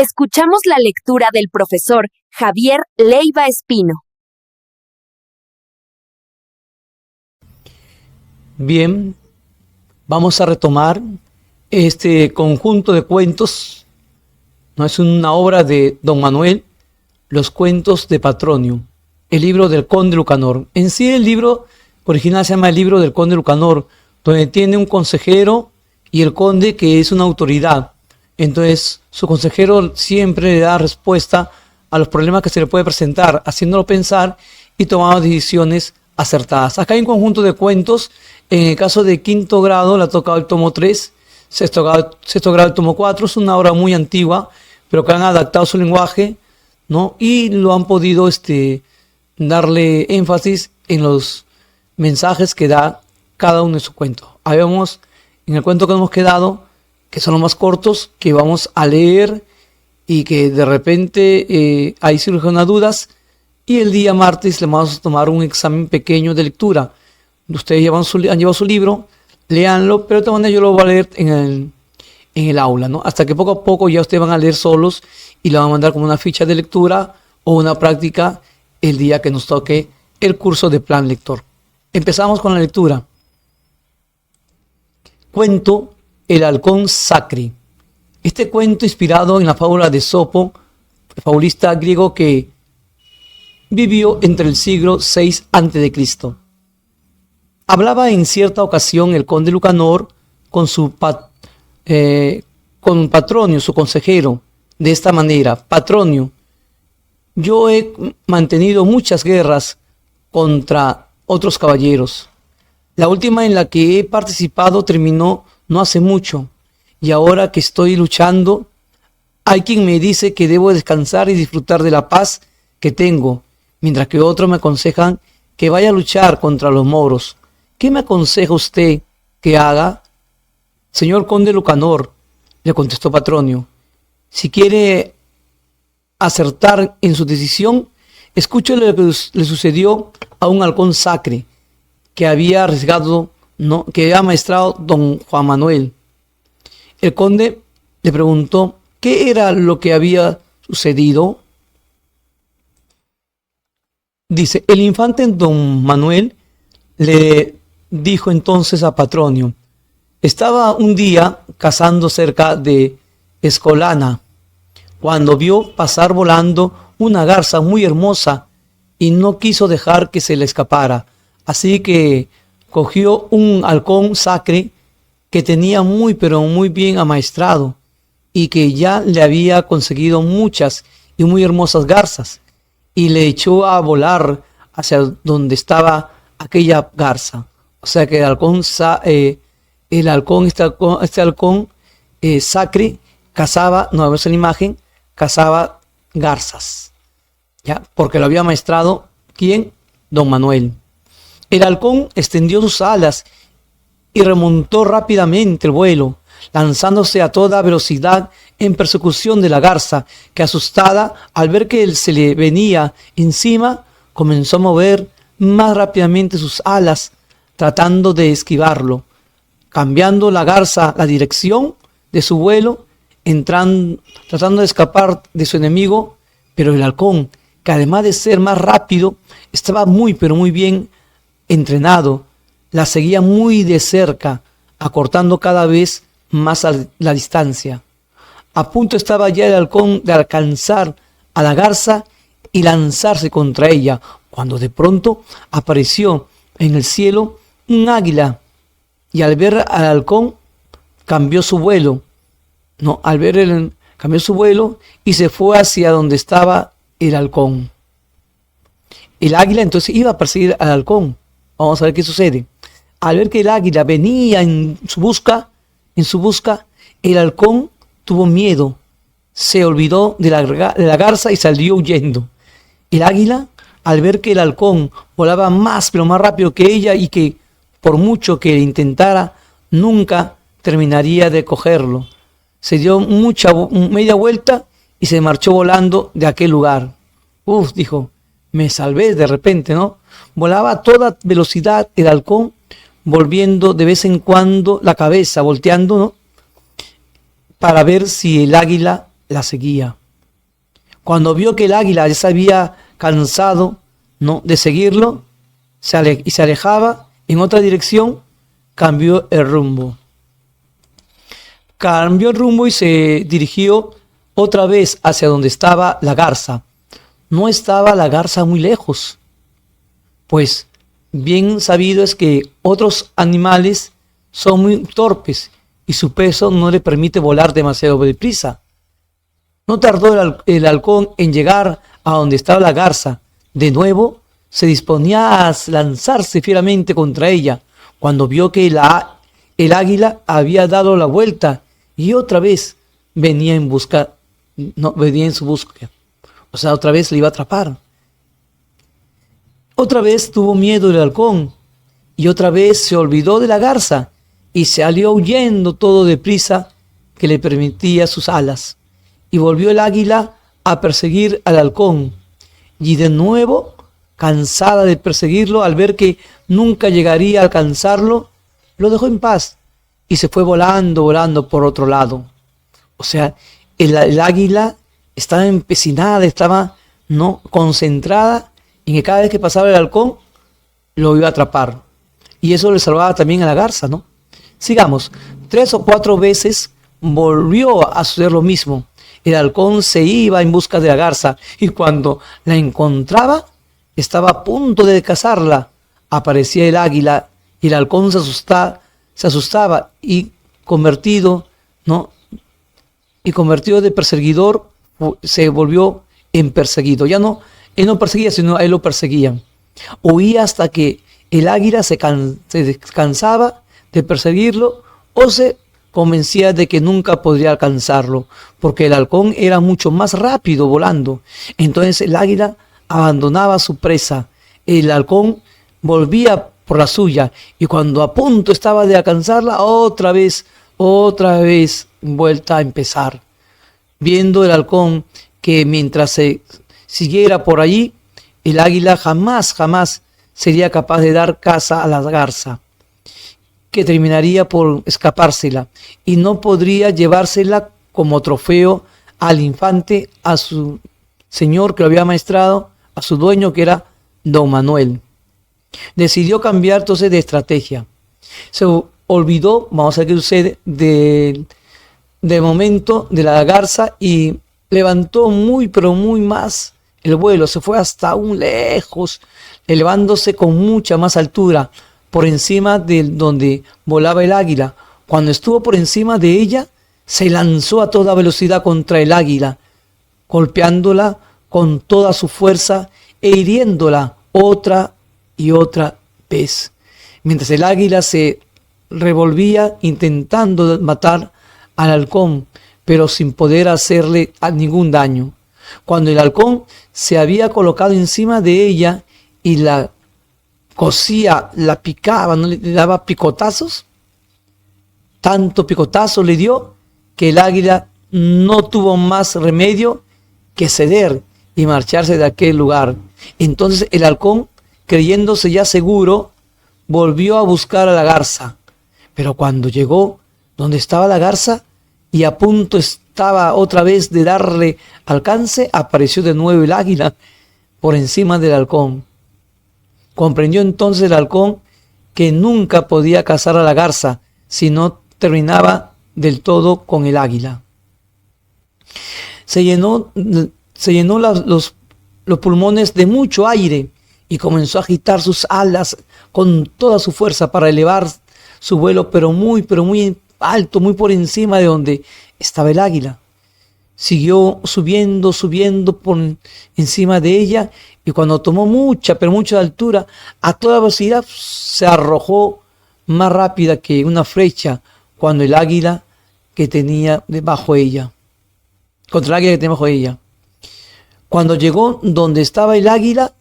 Escuchamos la lectura del profesor Javier Leiva Espino. Bien, vamos a retomar este conjunto de cuentos. No es una obra de Don Manuel, Los cuentos de Patronio, el libro del Conde Lucanor. En sí el libro original se llama el libro del Conde Lucanor, donde tiene un consejero y el conde que es una autoridad. Entonces su consejero siempre le da respuesta a los problemas que se le puede presentar, haciéndolo pensar y tomando decisiones acertadas. Acá hay un conjunto de cuentos. En el caso de quinto grado le ha tocado el tomo 3, sexto grado el tomo 4. Es una obra muy antigua, pero que han adaptado su lenguaje, ¿no? Y lo han podido darle énfasis en los mensajes que da cada uno de sus cuentos. Ahí vamos, en el cuento que hemos quedado, que son los más cortos, que vamos a leer y que de repente ahí surgen unas dudas, y el día martes le vamos a tomar un examen pequeño de lectura. Ustedes han llevado su libro, léanlo, pero de todas maneras yo lo voy a leer en el aula, ¿no? Hasta que poco a poco ya ustedes van a leer solos y lo van a mandar como una ficha de lectura o una práctica el día que nos toque el curso de plan lector. Empezamos con la lectura. Cuento El halcón sacre. Este cuento inspirado en la fábula de Sopo, fabulista griego que vivió entre el siglo VI a.C. Hablaba en cierta ocasión el conde Lucanor con Patronio, su consejero, de esta manera: Patronio, yo he mantenido muchas guerras contra otros caballeros. La última en la que he participado terminó no hace mucho, y ahora que estoy luchando, hay quien me dice que debo descansar y disfrutar de la paz que tengo, mientras que otros me aconsejan que vaya a luchar contra los moros. ¿Qué me aconseja usted que haga? Señor conde Lucanor, le contestó Patronio, si quiere acertar en su decisión, escuche lo que le sucedió a un halcón sacre que había arriesgado, que había maestrado don Juan Manuel. El conde le preguntó qué era lo que había sucedido. Dice: el infante don Manuel le dijo entonces a Patronio: estaba un día cazando cerca de Escolana, cuando vio pasar volando una garza muy hermosa y no quiso dejar que se le escapara. Así que cogió un halcón sacre que tenía pero muy bien amaestrado y que ya le había conseguido muchas y muy hermosas garzas, y le echó a volar hacia donde estaba aquella garza. O sea que este halcón sacre cazaba, no vemos la imagen, cazaba garzas, ¿ya? Porque lo había maestrado, ¿quién? Don Manuel. El halcón extendió sus alas y remontó rápidamente el vuelo, lanzándose a toda velocidad en persecución de la garza, que asustada al ver que él se le venía encima, comenzó a mover más rápidamente sus alas, tratando de esquivarlo, cambiando la garza la dirección de su vuelo, tratando de escapar de su enemigo, pero el halcón, que además de ser más rápido, estaba muy bien entrenado, la seguía muy de cerca, acortando cada vez más la distancia. A punto estaba ya el halcón de alcanzar a la garza y lanzarse contra ella, cuando de pronto apareció en el cielo un águila, y al ver al halcón cambió su vuelo. Cambió su vuelo y se fue hacia donde estaba el halcón. El águila entonces iba a perseguir al halcón. Vamos a ver qué sucede. Al ver que el águila venía en su busca, el halcón tuvo miedo, se olvidó de la garza y salió huyendo. El águila, al ver que el halcón volaba pero más rápido que ella, y que por mucho que intentara, nunca terminaría de cogerlo, se dio media vuelta y se marchó volando de aquel lugar. Dijo, me salvé de repente, ¿no? Volaba a toda velocidad el halcón, volviendo de vez en cuando la cabeza, volteando, ¿no?, para ver si el águila la seguía. Cuando vio que el águila ya se había cansado, ¿no?, de seguirlo y se alejaba en otra dirección, cambió el rumbo. Cambió el rumbo y se dirigió otra vez hacia donde estaba la garza. No estaba la garza muy lejos, pues bien sabido es que otros animales son muy torpes y su peso no le permite volar demasiado deprisa. No tardó el halcón en llegar a donde estaba la garza. De nuevo se disponía a lanzarse fieramente contra ella, cuando vio que el águila había dado la vuelta y otra vez venía en su búsqueda. O sea, otra vez le iba a atrapar. Otra vez tuvo miedo el halcón y otra vez se olvidó de la garza y salió huyendo todo deprisa que le permitía sus alas. Y volvió el águila a perseguir al halcón. Y de nuevo, cansada de perseguirlo, al ver que nunca llegaría a alcanzarlo, lo dejó en paz y se fue volando por otro lado. O sea, el águila estaba empecinada, estaba concentrada en que cada vez que pasaba el halcón, lo iba a atrapar. Y eso le salvaba también a la garza, ¿no? Sigamos. 3 o 4 veces volvió a suceder lo mismo. El halcón se iba en busca de la garza y cuando la encontraba, estaba a punto de cazarla. Aparecía el águila y el halcón se asustaba y convertido de perseguidor, se volvió en perseguido. Él no perseguía, sino a él lo perseguían. Huía hasta que el águila se cansaba de perseguirlo o se convencía de que nunca podría alcanzarlo, porque el halcón era mucho más rápido volando. Entonces el águila abandonaba a su presa. El halcón volvía por la suya y cuando a punto estaba de alcanzarla, otra vez, vuelta a empezar. Viendo el halcón que mientras se siguiera por allí, el águila jamás sería capaz de dar caza a la garza, que terminaría por escapársela y no podría llevársela como trofeo al infante, a su señor que lo había maestrado, a su dueño que era don Manuel. Decidió cambiar entonces de estrategia. Se olvidó, vamos a ver qué sucede, del momento de la garza y levantó muy más el vuelo. Se fue hasta aún lejos, elevándose con mucha más altura por encima de donde volaba el águila. Cuando estuvo por encima de ella, se lanzó a toda velocidad contra el águila, golpeándola con toda su fuerza e hiriéndola otra y otra vez, mientras el águila se revolvía intentando matar al halcón, pero sin poder hacerle ningún daño. Cuando el halcón se había colocado encima de ella y la cosía, la picaba, ¿no?, le daba picotazos, tanto picotazo le dio que el águila no tuvo más remedio que ceder y marcharse de aquel lugar. Entonces el halcón, creyéndose ya seguro, volvió a buscar a la garza. Pero cuando llegó donde estaba la garza y a punto estaba otra vez de darle alcance, apareció de nuevo el águila por encima del halcón. Comprendió entonces el halcón que nunca podía cazar a la garza si no terminaba del todo con el águila. Se llenó los pulmones de mucho aire y comenzó a agitar sus alas con toda su fuerza para elevar su vuelo, pero muy alto, muy por encima de donde estaba el águila. Siguió subiendo por encima de ella y cuando tomó mucha altura, a toda velocidad se arrojó más rápida que una flecha contra el águila que tenía debajo de ella. Cuando llegó donde estaba el águila,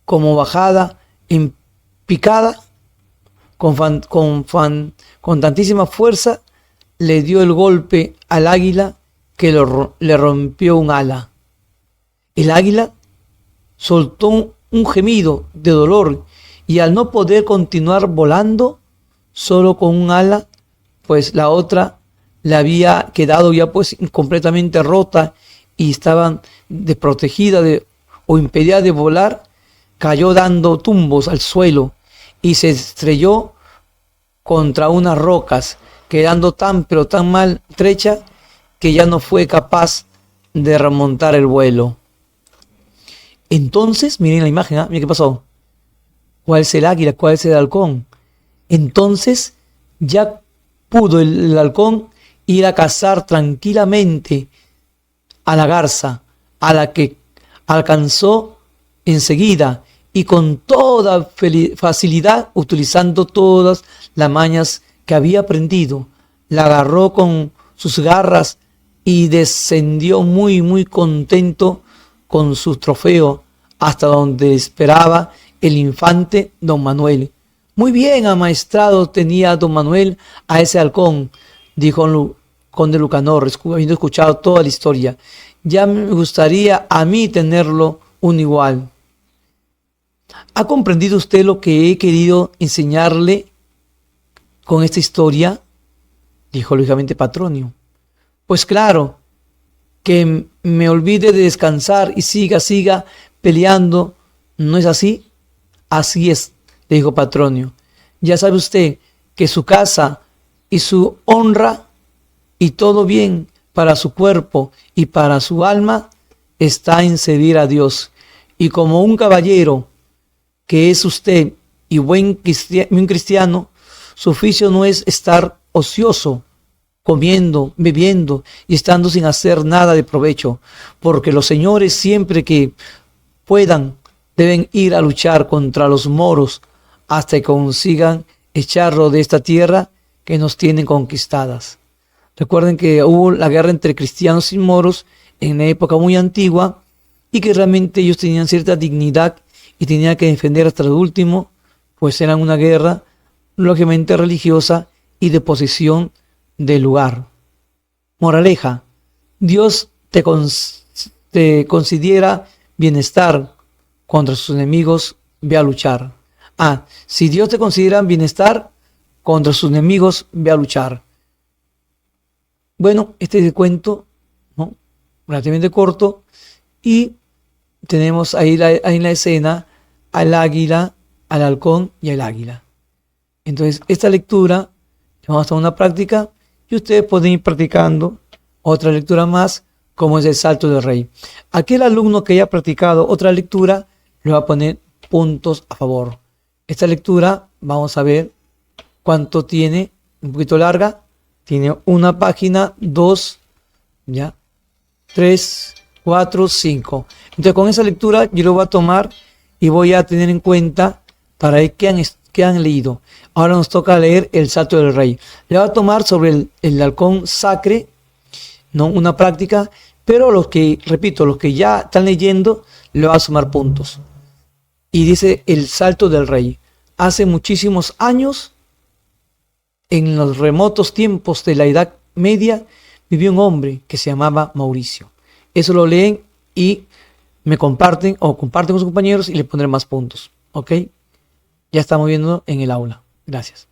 como bajada en picada, con tantísima fuerza, le dio el golpe al águila que le rompió un ala. El águila soltó un gemido de dolor y al no poder continuar volando solo con un ala, pues la otra le había quedado ya pues completamente rota y estaban desprotegida o impedida de volar, cayó dando tumbos al suelo y se estrelló contra unas rocas, quedando tan pero tan maltrecha que ya no fue capaz de remontar el vuelo. Entonces, miren la imagen, miren qué pasó. ¿Cuál es el águila? ¿Cuál es el halcón? Entonces ya pudo el halcón ir a cazar tranquilamente a la garza, a la que alcanzó enseguida y con toda facilidad, utilizando todas las mañas que había aprendido. La agarró con sus garras y descendió muy contento con su trofeo hasta donde esperaba el infante don Manuel. Muy bien amaestrado tenía don Manuel a ese halcón, dijo el conde Lucanor, habiendo escuchado toda la historia. Ya me gustaría a mí tenerlo un igual. ¿Ha comprendido usted lo que he querido enseñarle con esta historia? Dijo lógicamente Patronio. Pues claro, que me olvide de descansar y siga peleando, ¿no es así? Así es, le dijo Patronio. Ya sabe usted que su casa y su honra y todo bien para su cuerpo y para su alma está en servir a Dios. Y como un caballero que es usted y buen cristiano, su oficio no es estar ocioso, comiendo, bebiendo y estando sin hacer nada de provecho, porque los señores siempre que puedan deben ir a luchar contra los moros hasta que consigan echarlo de esta tierra que nos tienen conquistadas. Recuerden que hubo la guerra entre cristianos y moros en una época muy antigua y que realmente ellos tenían cierta dignidad y tenían que defender hasta lo último, pues eran una guerra lógicamente religiosa y de posesión del lugar. Moraleja, Dios te considera bienestar, contra sus enemigos ve a luchar. Si Dios te considera bienestar, contra sus enemigos ve a luchar. Bueno, este es el cuento, ¿no?, relativamente corto, y tenemos ahí en la escena al águila, al halcón y al águila. Entonces, esta lectura, vamos a hacer una práctica y ustedes pueden ir practicando otra lectura más, como es el Salto del Rey. Aquel alumno que haya practicado otra lectura, le va a poner puntos a favor. Esta lectura, vamos a ver cuánto tiene, un poquito larga, tiene una página, 2, ya, 3, 4, 5. Entonces con esa lectura yo lo voy a tomar y voy a tener en cuenta para ver qué han leído. Ahora nos toca leer el Salto del Rey. Le voy a tomar sobre el halcón sacre, ¿no?, una práctica, pero los que ya están leyendo, le va a sumar puntos. Y dice el Salto del Rey. Hace muchísimos años, en los remotos tiempos de la Edad Media, vivió un hombre que se llamaba Mauricio. Eso lo leen y me comparten o comparten con sus compañeros y le pondré más puntos. ¿Ok? Ya estamos viendo en el aula. Gracias.